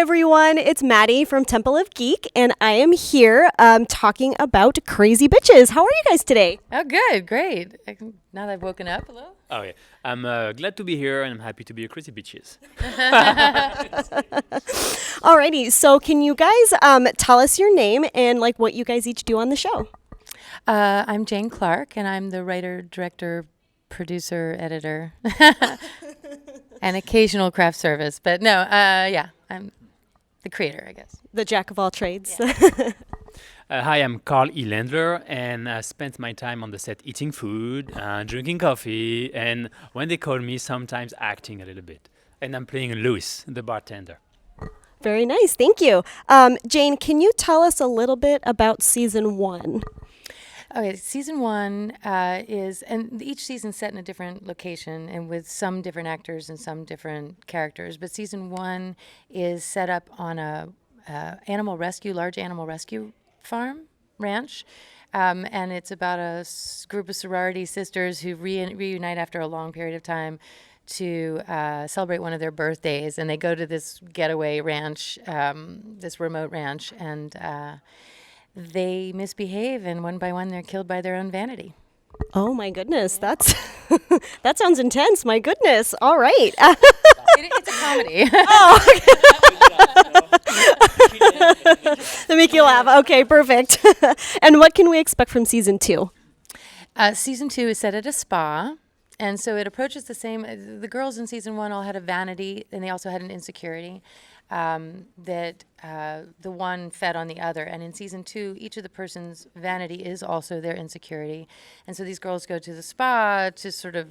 everyone, it's Maddie from Temple of Geek, and I am here talking about crazy bitches. How are you guys today? Oh, good, great. Now that I've woken up, hello? Oh, yeah. I'm glad to be here, and I'm happy to be a crazy bitches. Alrighty, so can you guys tell us your name and like what you guys each do on the show? I'm Jane Clark, and I'm the writer, director, producer, editor, and occasional craft service. But no, yeah, I'm the creator, I guess. The jack of all trades. Yeah. Hi, I'm Karl Landler, and I spent my time on the set eating food, drinking coffee, and when they call me, sometimes acting a little bit. And I'm playing Louis, the bartender. Very nice, thank you. Jane, can you tell us a little bit about season 1? Okay, season 1 and each season's set in a different location and with some different actors and some different characters. But season 1 is set up on a large animal rescue farm, ranch. And it's about a group of sorority sisters who reunite after a long period of time to celebrate one of their birthdays. And they go to this getaway ranch, this remote ranch, and they misbehave, and one by one they're killed by their own vanity. Oh my goodness, that's that sounds intense. My goodness. All right. It's a comedy. They make you laugh. Okay, perfect. And what can we expect from season 2? Season 2 is set at a spa, and so it approaches the same. The girls in season 1 all had a vanity, and they also had an insecurity. That the one fed on the other. And in season 2, each of the person's vanity is also their insecurity. And so these girls go to the spa to sort of,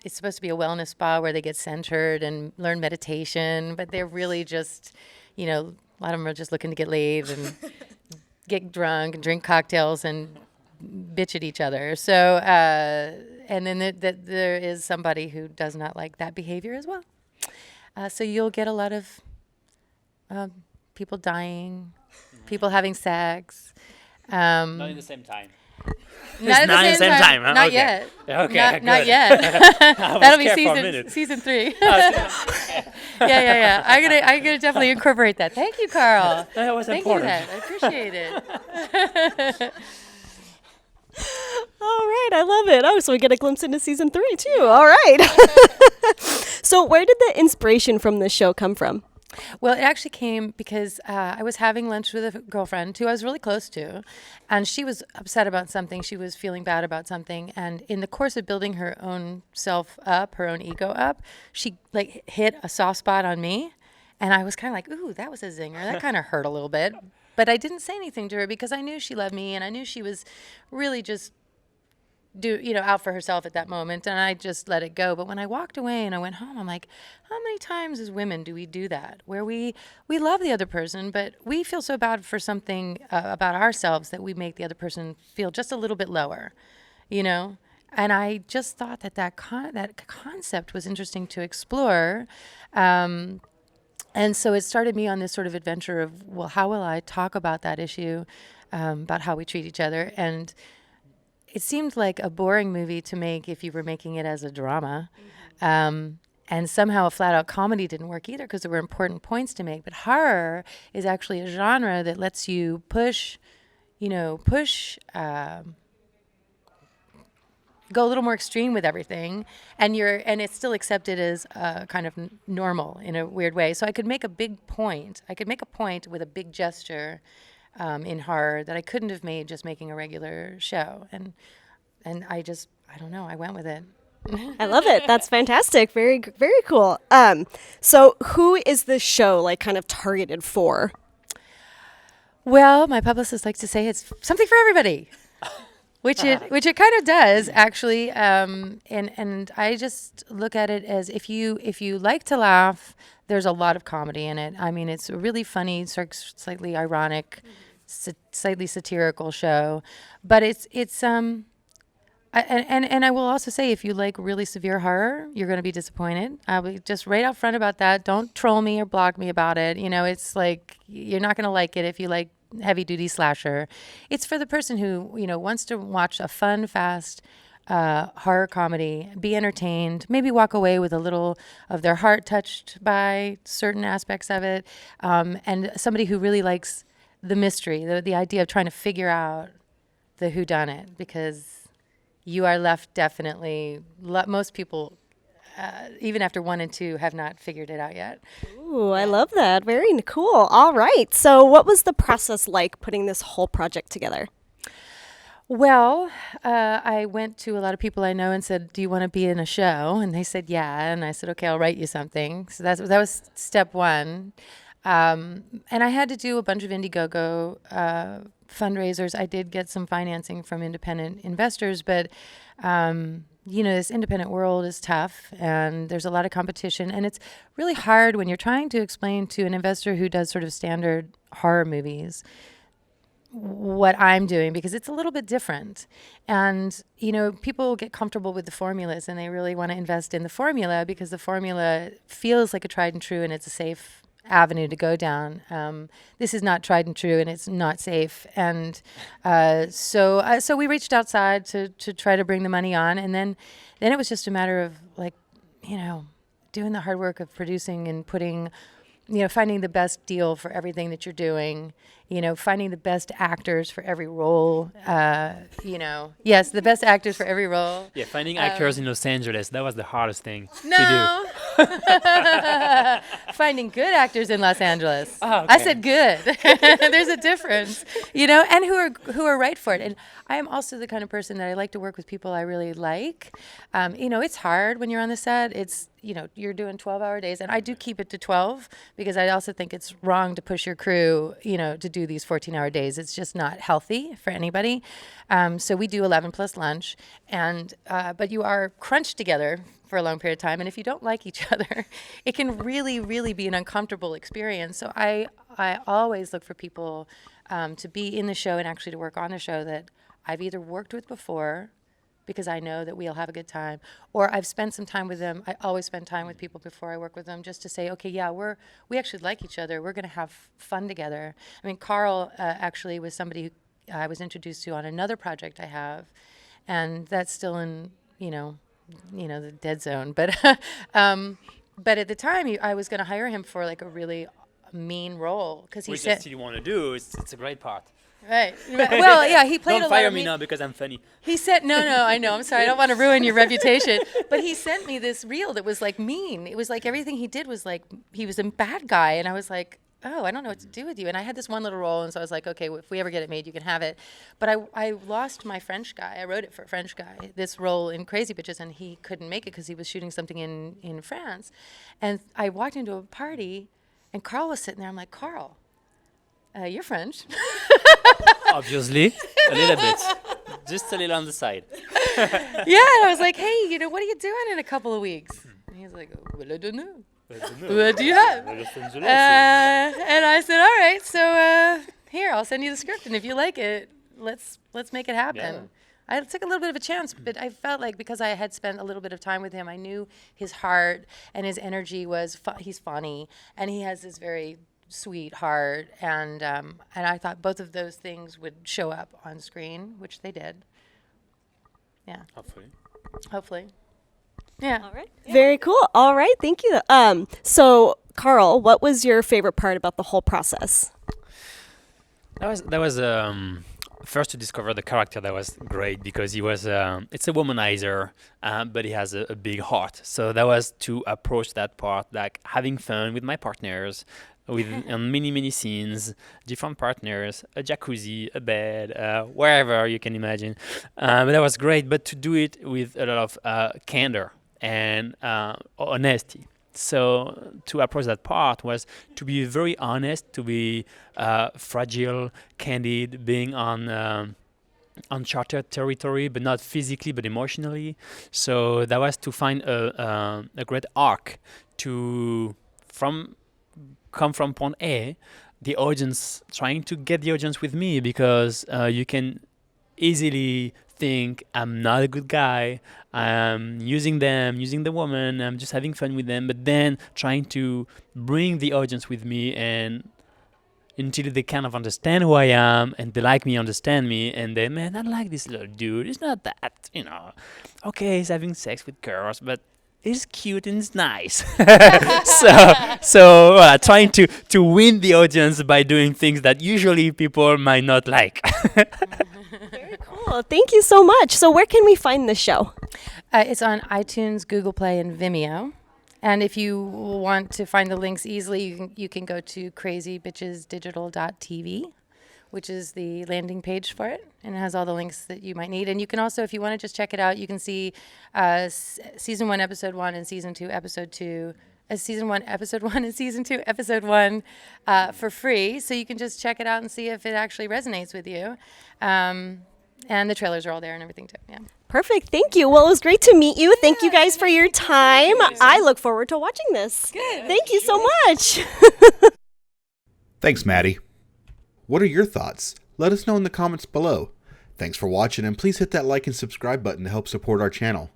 it's supposed to be a wellness spa where they get centered and learn meditation, but they're really just, a lot of them are just looking to get laid and get drunk and drink cocktails and bitch at each other. So, and then there is somebody who does not like that behavior as well. So you'll get a lot of people dying, people having sex. Not in the same time. Not at the same time. Huh? Not Okay. yet. Okay, Not good. yet. That'll be season 3. Yeah. I'm gonna definitely incorporate that. Thank you, Karl. That was Thank important. you, I appreciate it. All right, I love it. Oh, so we get a glimpse into season 3 too. All right. So where did the inspiration from this show come from? Well, it actually came because I was having lunch with a girlfriend who I was really close to, and she was upset about something. She was feeling bad about something, and in the course of building her own self up, her own ego up, she hit a soft spot on me, and I was kind of like, ooh, that was a zinger. That kind of hurt a little bit, but I didn't say anything to her because I knew she loved me, and I knew she was really just out for herself at that moment, and I just let it go. But when I walked away and I went home, I'm like, how many times as women do we do that, where we love the other person, but we feel so bad for something about ourselves that we make the other person feel just a little bit lower, And I just thought that concept was interesting to explore. And so it started me on this sort of adventure of, well, how will I talk about that issue, about how we treat each other? And it seemed like a boring movie to make if you were making it as a drama. And somehow a flat-out comedy didn't work either because there were important points to make. But horror is actually a genre that lets you go a little more extreme with everything, and it's still accepted as kind of normal in a weird way. So I could make a big point. I could make a point with a big gesture in horror that I couldn't have made just making a regular show. And I don't know, I went with it. I love it. That's fantastic. Very, very cool. So who is this show kind of targeted for? Well, my publicist likes to say it's something for everybody. Which it kind of does, actually, and I just look at it as if you like to laugh, there's a lot of comedy in it. I mean, it's a really funny, slightly ironic, slightly satirical show, but and I will also say, if you like really severe horror, you're going to be disappointed. I'll be just right out front about that. Don't troll me or blog me about it. It's like you're not going to like it if you like heavy duty slasher. It's for the person who wants to watch a fun, fast horror comedy, be entertained, maybe walk away with a little of their heart touched by certain aspects of it, and somebody who really likes the mystery, the idea of trying to figure out the whodunit, because you are left definitely, most people, even after 1 and 2, have not figured it out yet. Ooh, I love that. Very cool. All right. So, what was the process like putting this whole project together? Well, I went to a lot of people I know and said, "Do you want to be in a show?" And they said, "Yeah." And I said, "Okay, I'll write you something." So that was step one. And I had to do a bunch of Indiegogo fundraisers. I did get some financing from independent investors, but this independent world is tough, and there's a lot of competition, and it's really hard when you're trying to explain to an investor who does sort of standard horror movies what I'm doing, because it's a little bit different. And, people get comfortable with the formulas and they really want to invest in the formula because the formula feels like a tried and true and it's a safe avenue to go down. This is not tried and true and it's not safe. And so we reached outside to try to bring the money on. And then it was just a matter of doing the hard work of producing and putting, finding the best deal for everything that you're doing, finding the best actors for every role, yes, the best actors for every role. Yeah, finding actors in Los Angeles, that was the hardest thing to No. Finding good actors in Los Angeles. Oh, okay. I said good. There's a difference, and who are right for it. And I am also the kind of person that I like to work with people I really like. It's hard when you're on the set. It's, you're doing 12-hour days, and I do keep it to 12 because I also think it's wrong to push your crew, to do these 14-hour days. It's just not healthy for anybody. So we do 11 plus lunch, and but you are crunched together for a long period of time. And if you don't like each other, it can really, really be an uncomfortable experience. So I always look for people to be in the show and actually to work on the show that I've either worked with before, because I know that we'll have a good time, or I've spent some time with them. I always spend time with people before I work with them, just to say, okay, yeah, we actually like each other. We're going to have fun together. I mean, Karl actually was somebody who I was introduced to on another project I have, and that's still in, the dead zone. But but at the time, I was going to hire him for like a really mean role, because he Which said, I still want to do. It's a great part. right. Well, yeah, he played Don't a lot fire of me now because I'm funny. He said, no, I know, I'm sorry, I don't want to ruin your reputation. But he sent me this reel that was like mean. It was like everything he did was like, he was a bad guy. And I was like, oh, I don't know what to do with you. And I had this one little role, and so I was like, okay, if we ever get it made, you can have it. But I lost my French guy. I wrote it for a French guy, this role in Crazy Bitches, and he couldn't make it because he was shooting something in France. And I walked into a party, and Karl was sitting there. I'm like, Karl, you're French. Obviously, a little bit. Just a little on the side. Yeah, and I was like, hey, what are you doing in a couple of weeks? And he's like, well, I don't know. What do you have? And I said, all right, so here, I'll send you the script, and if you like it, let's make it happen. Yeah. I took a little bit of a chance, but I felt like because I had spent a little bit of time with him, I knew his heart and his energy was, he's funny, and he has this very sweet heart, and I thought both of those things would show up on screen, which they did. Yeah. Hopefully. Yeah. All right. Very cool. All right. Thank you. So, Karl, what was your favorite part about the whole process? That was first to discover the character. That was great because he was it's a womanizer, but he has a big heart. So that was to approach that part, like having fun with my partners, with on many scenes, different partners, a jacuzzi, a bed, wherever you can imagine. But that was great. But to do it with a lot of candor and honesty. So to approach that part was to be very honest, to be fragile, candid, being on uncharted territory, but not physically, but emotionally. So that was to find a great arc to come from point A, the audience, trying to get the audience with me, because you can easily think I'm not a good guy, I'm using the woman, I'm just having fun with them, but then trying to bring the audience with me and until they kind of understand who I am and they like me, understand me, and then, man, I like this little dude. It's not that, okay, he's having sex with girls, but it's cute and it's nice. So trying to win the audience by doing things that usually people might not like. Very cool. Thank you so much. So where can we find the show? It's on iTunes, Google Play, and Vimeo. And if you want to find the links easily, you can go to crazybitchesdigital.tv, which is the landing page for it, and it has all the links that you might need. And you can also, if you want to just check it out, you can see season 1, episode 1, and season 2, episode 2. Season 1, episode 1, and season 2, episode 1 for free. So you can just check it out and see if it actually resonates with you. And the trailers are all there and everything too. Yeah. Perfect. Thank you. Well, it was great to meet you. Thank you guys for your time. I look forward to watching this. Good. Thank you so much. Thanks, Maddie. What are your thoughts? Let us know in the comments below. Thanks for watching, and please hit that like and subscribe button to help support our channel.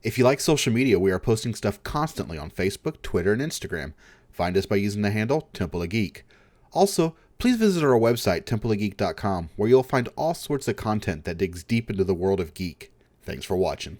If you like social media, we are posting stuff constantly on Facebook, Twitter, and Instagram. Find us by using the handle Temple of Geek. Also, please visit our website, templeofgeek.com, where you'll find all sorts of content that digs deep into the world of geek. Thanks for watching.